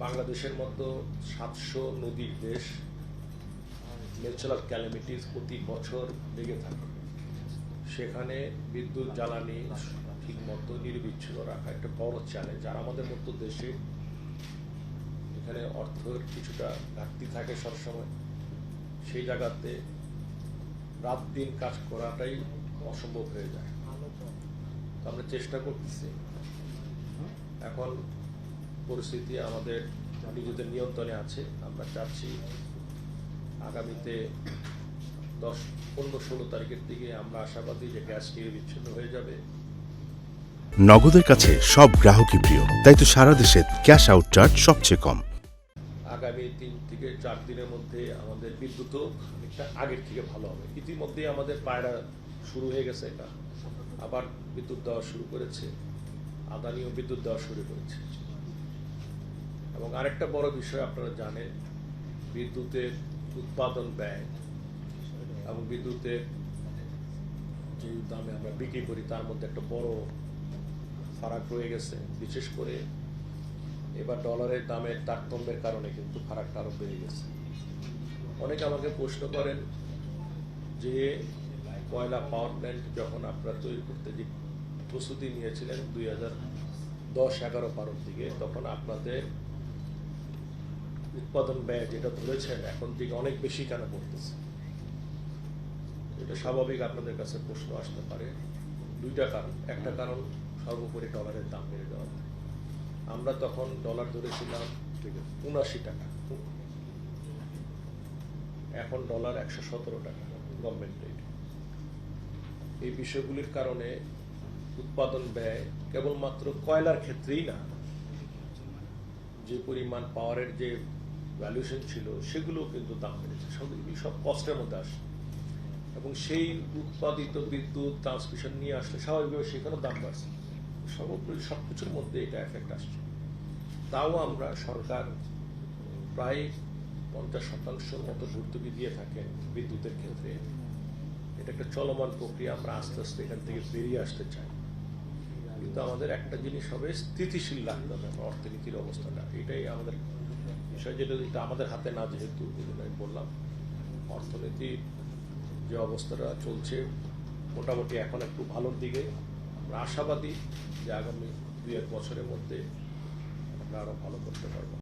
বাংলাদেশের মতো 700 নদীর দেশ, ন্যাচারাল ক্যালামিটিস প্রতি বছর লেগে থাকে। সেখানে বিদ্যুৎ জ্বালানি ঠিকমতো নির্বিচ্ছিন্ন রাখা একটা বড় চ্যালেঞ্জ। আর আমাদের মতো দেশে এখানে অর্থের কিছুটা ঘাটতি থাকে সবসময়, সেই জায়গাতে রাত দিন কাজ করাটাই অসম্ভব হয়ে যায়। তো আমরা চেষ্টা করতেছি। এখন পরিস্থিতি আমাদের নিজেদের নিয়ন্ত্রণে আছে। আমরা চাচ্ছি আগামীতে 10, 15, 16 তারিখের দিকে আমরা আশাবাদী যে গ্যাস নির্বিচ্ছিন্ন হয়ে যাবে। নগদের কাছে সব গ্রাহকই প্রিয়, তাই তো সারা দেশে ক্যাশ আউট চার্জ সবচেয়ে কম। আগামী 3 থেকে 4 দিনের মধ্যে আমাদের বিদ্যুৎও অনেকটা আগের থেকে ভালো হবে। ইতিমধ্যে আমাদের পায়রা শুরু হয়ে গেছে, এটা আবার বিদ্যুৎ দেওয়া শুরু করেছে, আদানিও বিদ্যুৎ দেওয়া শুরু করেছে। এবং আরেকটা বড় বিষয় আপনারা জানেন, বিদ্যুতের উৎপাদন ব্যয় এবং বিদ্যুতের যে দামে আমরা বিক্রি করি তার মধ্যে একটা বড় ফারাক রয়ে গেছে। বিশেষ করে এবার ডলারের দামের তারতম্যের কারণে কিন্তু ফারাকটা আরো বেড়ে গেছে। অনেকে আমাকে প্রশ্ন করেন যে কয়লা পাওয়ার প্ল্যান্ট যখন আপনারা তৈরি করতে যে প্রস্তুতি নিয়েছিলেন 2010-11 দিকে, তখন আপনাদের উৎপাদন ব্যয় যেটা ধরেছেন এখন থেকে অনেক বেশি কেন পড়তেছে? এটা স্বাভাবিক আপনাদের কাছে প্রশ্ন আসতে পারে। দুইটা কারণ। একটা কারণ সর্বোপরি ডলারের দাম বেড়ে যাওয়া। আমরা তখন ডলার ধরেছিলাম 79 টাকা, এখন ডলার 117 টাকা গভর্নমেন্ট রেট। এই বিষয়গুলির কারণে উৎপাদন ব্যয় কেবলমাত্র কয়লার ক্ষেত্রেই না, যে পরিমাণ পাওয়ারের যে ভ্যালুয়েশন ছিল সেগুলো কিন্তু দাম বেড়েছে। সব কষ্টের মধ্যে আসে এবং সেই উৎপাদিত বিদ্যুৎ ট্রান্সমিশন নিয়ে আসলে স্বাভাবিকভাবে সেখানেও দাম বাড়ছে। সর্বোপরি সবকিছুর মধ্যে এটা এফেক্ট আসছে। তাও আমরা সরকার প্রায় 50% মতো ভর্তুকি দিয়ে থাকেন বিদ্যুতের ক্ষেত্রে। এটা একটা চলমান প্রক্রিয়া। আমরা আস্তে আস্তে এখান থেকে বেরিয়ে আসতে চাই, কিন্তু আমাদের একটা জিনিস হবে স্থিতিশীল রাখতে হবে অর্থনীতির অবস্থাটা। এটাই আমাদের বিষয়, যেটা আমাদের হাতে না, যেহেতু আমি বললাম অর্থনীতির যে অবস্থাটা চলছে মোটামুটি এখন একটু ভালোর দিকে। আমরা আশাবাদী যে আগামী 2-1 বছরের মধ্যে আমরা আরো ভালো করতে পারবো।